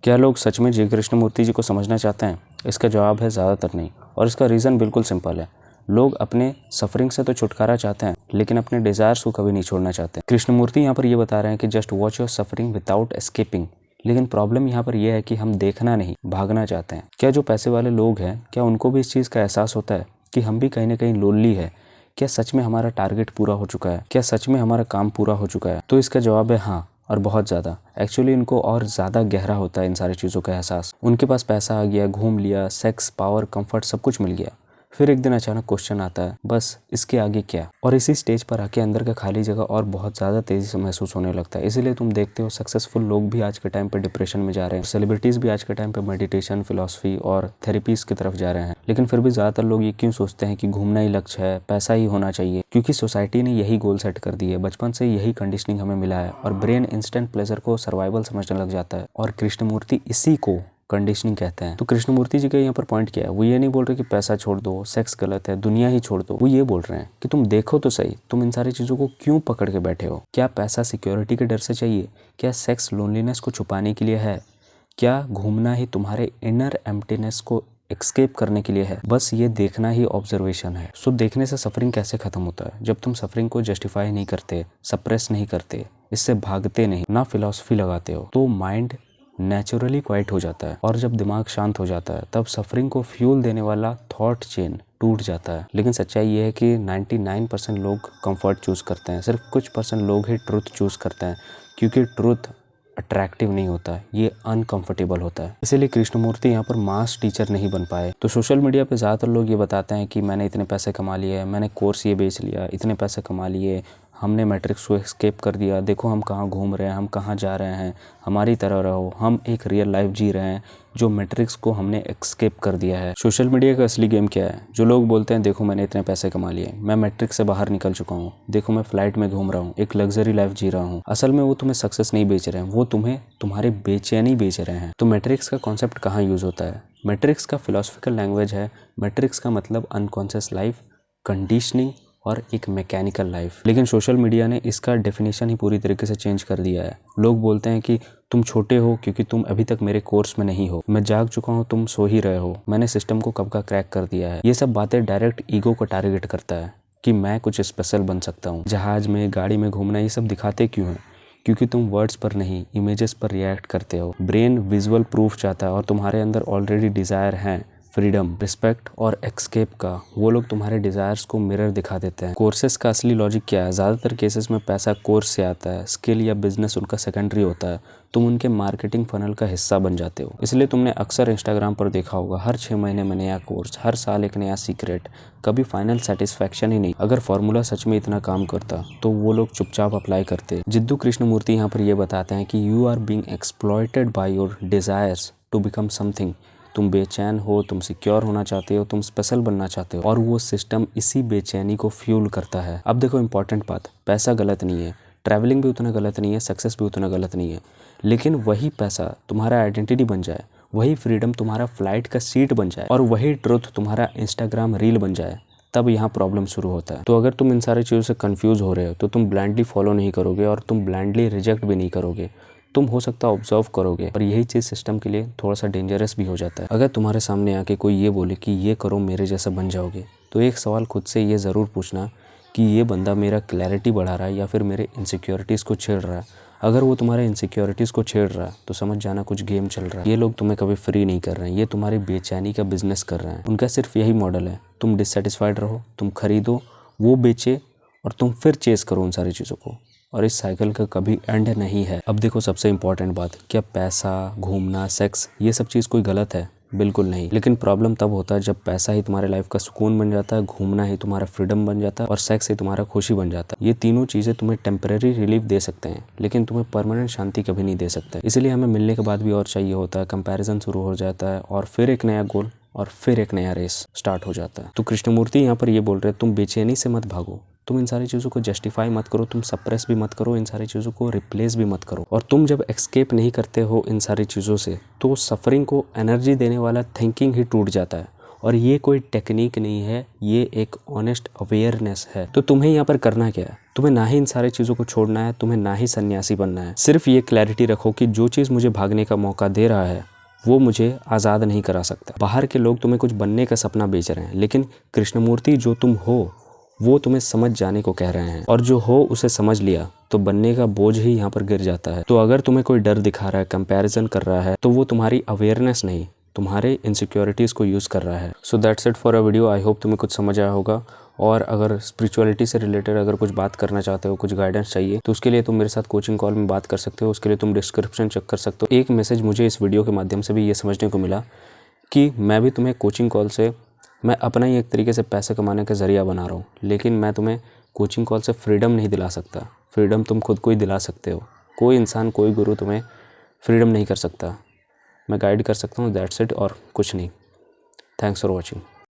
क्या लोग सच में जी कृष्णमूर्ति जी को समझना चाहते हैं? इसका जवाब है ज़्यादातर नहीं, और इसका रीज़न बिल्कुल सिंपल है। लोग अपने सफरिंग से तो छुटकारा चाहते हैं, लेकिन अपने डिज़ायर्स को कभी नहीं छोड़ना चाहते। कृष्णमूर्ति यहाँ पर ये बता रहे हैं कि just watch your suffering without escaping. लेकिन प्रॉब्लम यहाँ पर यह है कि हम देखना नहीं, भागना चाहते हैं। क्या जो पैसे वाले लोग हैं, क्या उनको भी इस चीज़ का एहसास होता है कि हम भी कहीं ना कहीं लोनली है? क्या सच में हमारा टारगेट पूरा हो चुका है? क्या सच में हमारा काम पूरा हो चुका है? तो इसका जवाब है हाँ, और बहुत ज़्यादा। एक्चुअली इनको और ज़्यादा गहरा होता है इन सारी चीज़ों का एहसास। उनके पास पैसा आ गया, घूम लिया, सेक्स, पावर, कंफर्ट सब कुछ मिल गया। फिर एक दिन अचानक क्वेश्चन आता है, बस इसके आगे क्या? और इसी स्टेज पर आके अंदर का खाली जगह और बहुत ज़्यादा तेज़ी से महसूस होने लगता है। इसीलिए तुम देखते हो सक्सेसफुल लोग भी आज के टाइम पे डिप्रेशन में जा रहे हैं, सेलिब्रिटीज़ भी आज के टाइम पे मेडिटेशन, फिलॉसफी और थेरेपीज़ की तरफ जा रहे हैं। लेकिन फिर भी ज़्यादातर लोग ये क्यों सोचते हैं कि घूमना ही लक्ष्य है, पैसा ही होना चाहिए? क्योंकि सोसाइटी ने यही गोल सेट कर दी है, बचपन से यही कंडीशनिंग हमें मिला है, और ब्रेन इंस्टेंट प्लेजर को सर्वाइवल समझने लग जाता है। और कृष्णमूर्ति इसी को कंडीशनिंग कहते हैं। तो कृष्णमूर्ति जी का यहाँ पर पॉइंट क्या है? वो ये नहीं बोल रहे कि पैसा छोड़ दो, सेक्स गलत है, दुनिया ही छोड़ दो। वो ये बोल रहे हैं कि तुम देखो तो सही, तुम इन सारी चीज़ों को क्यों पकड़ के बैठे हो? क्या पैसा सिक्योरिटी के डर से चाहिए? क्या सेक्स लोनलीनेस को छुपाने के लिए है? क्या घूमना ही तुम्हारे इनर एम्प्टीनेस को एक्सकेप करने के लिए है? बस ये देखना ही ऑब्जर्वेशन है। सो देखने से सफरिंग कैसे खत्म होता है? जब तुम सफरिंग को जस्टिफाई नहीं करते, सप्रेस नहीं करते, इससे भागते नहीं, ना फिलॉसफी लगाते हो, तो माइंड नेचुरली क्वाइट हो जाता है। और जब दिमाग शांत हो जाता है, तब सफरिंग को फ्यूल देने वाला थॉट चेन टूट जाता है। लेकिन सच्चाई ये है कि 99% लोग कंफर्ट चूज करते हैं, सिर्फ कुछ % लोग ही ट्रुथ चूज करते हैं, क्योंकि ट्रुथ अट्रैक्टिव नहीं होता है, ये अनकंफर्टेबल होता है। इसीलिए कृष्णमूर्ति यहाँ पर मास टीचर नहीं बन पाए। तो सोशल मीडिया पे ज़्यादातर लोग ये बताते हैं कि मैंने इतने पैसे कमा लिए, मैंने कोर्स ये बेच लिया, इतने पैसे कमा लिए, हमने मैट्रिक्स को एस्केप कर दिया, देखो हम कहाँ घूम रहे हैं, हम कहाँ जा रहे हैं, हमारी तरह रहो, हम एक रियल लाइफ जी रहे हैं जो मैट्रिक्स को हमने एस्केप कर दिया है। सोशल मीडिया का असली गेम क्या है? जो लोग बोलते हैं देखो मैंने इतने पैसे कमा लिए, मैं मैट्रिक्स से बाहर निकल चुका हूँ, देखो मैं फ्लाइट में घूम रहा हूँ, एक लग्जरी लाइफ जी रहा हूँ। असल में वो तुम्हें सक्सेस नहीं बेच रहे हैं, वो तुम्हें तुम्हारी बेचैनी बेच रहे हैं। तो मैट्रिक्स का कॉन्सेप्ट कहाँ यूज होता है? मैट्रिक्स का फिलोसफिकल लैंग्वेज है। मैट्रिक्स का मतलब अनकॉन्शियस लाइफ, कंडीशनिंग और एक मैकेनिकल लाइफ। लेकिन सोशल मीडिया ने इसका डेफिनेशन ही पूरी तरीके से चेंज कर दिया है। लोग बोलते हैं कि तुम छोटे हो क्योंकि तुम अभी तक मेरे कोर्स में नहीं हो, मैं जाग चुका हूँ, तुम सो ही रहे हो, मैंने सिस्टम को कब का क्रैक कर दिया है। ये सब बातें डायरेक्ट ईगो को टारगेट करता है कि मैं कुछ स्पेशल बन सकता हूँ। जहाज में, गाड़ी में घूमना, ये सब दिखाते क्यों है? क्योंकि तुम वर्ड्स पर नहीं, इमेजेस पर रिएक्ट करते हो। ब्रेन विजुअल प्रूफ चाहता है, और तुम्हारे अंदर ऑलरेडी डिजायर है फ्रीडम, रिस्पेक्ट और एक्सकेप का। वो लोग तुम्हारे डिजायर्स को मिरर दिखा देते हैं। कोर्सेस का असली लॉजिक क्या है? ज़्यादातर केसेस में पैसा कोर्स से आता है, स्किल या बिजनेस उनका सेकेंडरी होता है। तुम उनके मार्केटिंग फनल का हिस्सा बन जाते हो। इसलिए तुमने अक्सर इंस्टाग्राम पर देखा होगा, हर 6 महीने में नया कोर्स, हर साल एक नया सीक्रेट, कभी फाइनल सेटिस्फैक्शन ही नहीं। अगर फॉर्मूला सच में इतना काम करता तो वो लोग चुपचाप अप्लाई करते। जिद्दू कृष्णमूर्ति यहाँ पर ये बताते हैं कि you are being exploited by your desires to become something. तुम बेचैन हो, तुम सिक्योर होना चाहते हो, तुम स्पेशल बनना चाहते हो, और वो सिस्टम इसी बेचैनी को फ्यूल करता है। अब देखो इंपॉर्टेंट बात, पैसा गलत नहीं है, ट्रैवलिंग भी उतना गलत नहीं है, सक्सेस भी उतना गलत नहीं है। लेकिन वही पैसा तुम्हारा आइडेंटिटी बन जाए, वही फ्रीडम तुम्हारा फ्लाइट का सीट बन जाए, और वही ट्रुथ तुम्हारा इंस्टाग्राम रील बन जाए, तब यहाँ प्रॉब्लम शुरू होता है। तो अगर तुम इन सारी चीज़ों से कंफ्यूज हो रहे हो, तो तुम ब्लाइंडली फॉलो नहीं करोगे, और तुम ब्लाइंडली रिजेक्ट भी नहीं करोगे। तुम हो सकता है ऑब्जर्व करोगे, पर यही चीज़ सिस्टम के लिए थोड़ा सा डेंजरस भी हो जाता है। अगर तुम्हारे सामने आके कोई ये बोले कि ये करो मेरे जैसा बन जाओगे, तो एक सवाल खुद से ये ज़रूर पूछना कि ये बंदा मेरा क्लैरिटी बढ़ा रहा है या फिर मेरे इनसिक्योरिटीज़ को छेड़ रहा है। अगर वो तुम्हारे इनसिक्योरिटीज़ को छेड़ रहा है, तो समझ जाना कुछ गेम चल रहा है। ये लोग तुम्हें कभी फ्री नहीं कर रहे हैं, ये तुम्हारी बेचैनी का बिजनेस कर रहे हैं। उनका सिर्फ यही मॉडल है, तुम डिससेटिस्फाइड रहो, तुम खरीदो, वो बेचे, और तुम फिर चेस करो उन सारी चीज़ों को। और इस साइकिल का कभी एंड नहीं है। अब देखो सबसे इंपॉर्टेंट बात, क्या पैसा, घूमना, सेक्स, ये सब चीज़ कोई गलत है? बिल्कुल नहीं। लेकिन प्रॉब्लम तब होता है जब पैसा ही तुम्हारे लाइफ का सुकून बन जाता है, घूमना ही तुम्हारा फ्रीडम बन जाता है, और सेक्स ही तुम्हारा खुशी बन जाता है। ये तीनों चीज़ें तुम्हें टेम्परेरी रिलीफ दे सकते हैं, लेकिन तुम्हें परमानेंट शांति कभी नहीं दे सकते। इसलिए हमें मिलने के बाद भी और चाहिए होता है, कंपैरिजन शुरू हो जाता है, और फिर एक नया गोल, और फिर एक नया रेस स्टार्ट हो जाता है। तो कृष्णमूर्ति यहाँ पर ये बोल रहे हैं, तुम बेचैनी से मत भागो, तुम इन सारी चीज़ों को जस्टिफाई मत करो, तुम सप्रेस भी मत करो, इन सारी चीज़ों को रिप्लेस भी मत करो। और तुम जब एक्सकेप नहीं करते हो इन सारी चीज़ों से, तो सफरिंग को एनर्जी देने वाला थिंकिंग ही टूट जाता है, और ये कोई टेक्निक नहीं है, ये एक ऑनेस्ट अवेयरनेस है। तो तुम्हें यहाँ पर करना क्या है, तुम्हें ना ही इन सारी चीज़ों को छोड़ना है, तुम्हें ना ही सन्यासी बनना है। सिर्फ ये क्लैरिटी रखो कि जो चीज़ मुझे भागने का मौका दे रहा है वो मुझे आज़ाद नहीं करा सकता। बाहर के लोग तुम्हें कुछ बनने का सपना बेच रहे हैं, लेकिन कृष्णमूर्ति जो तुम हो वो तुम्हें समझ जाने को कह रहे हैं, और जो हो उसे समझ लिया तो बनने का बोझ ही यहाँ पर गिर जाता है। तो अगर तुम्हें कोई डर दिखा रहा है, कंपैरिजन कर रहा है, तो वो तुम्हारी अवेयरनेस नहीं, तुम्हारे इनसिक्योरिटीज़ को यूज़ कर रहा है। So that's it for a video. I hope तुम्हें कुछ समझ आया होगा, और अगर स्पिरिचुअलिटी से रिलेटेड अगर कुछ बात करना चाहते हो, कुछ गाइडेंस चाहिए, तो उसके लिए तुम मेरे साथ कोचिंग कॉल में बात कर सकते हो। उसके लिए तुम डिस्क्रिप्शन चेक कर सकते हो। एक मैसेज मुझे इस वीडियो के माध्यम से भी ये समझने को मिला कि मैं भी तुम्हें कोचिंग कॉल से, मैं अपना ही एक तरीके से पैसे कमाने का ज़रिया बना रहा हूँ, लेकिन मैं तुम्हें कोचिंग कॉल से फ्रीडम नहीं दिला सकता। फ्रीडम तुम खुद को ही दिला सकते हो। कोई इंसान, कोई गुरु तुम्हें फ्रीडम नहीं कर सकता। मैं गाइड कर सकता हूँ, दैट्स इट, और कुछ नहीं। Thanks for watching.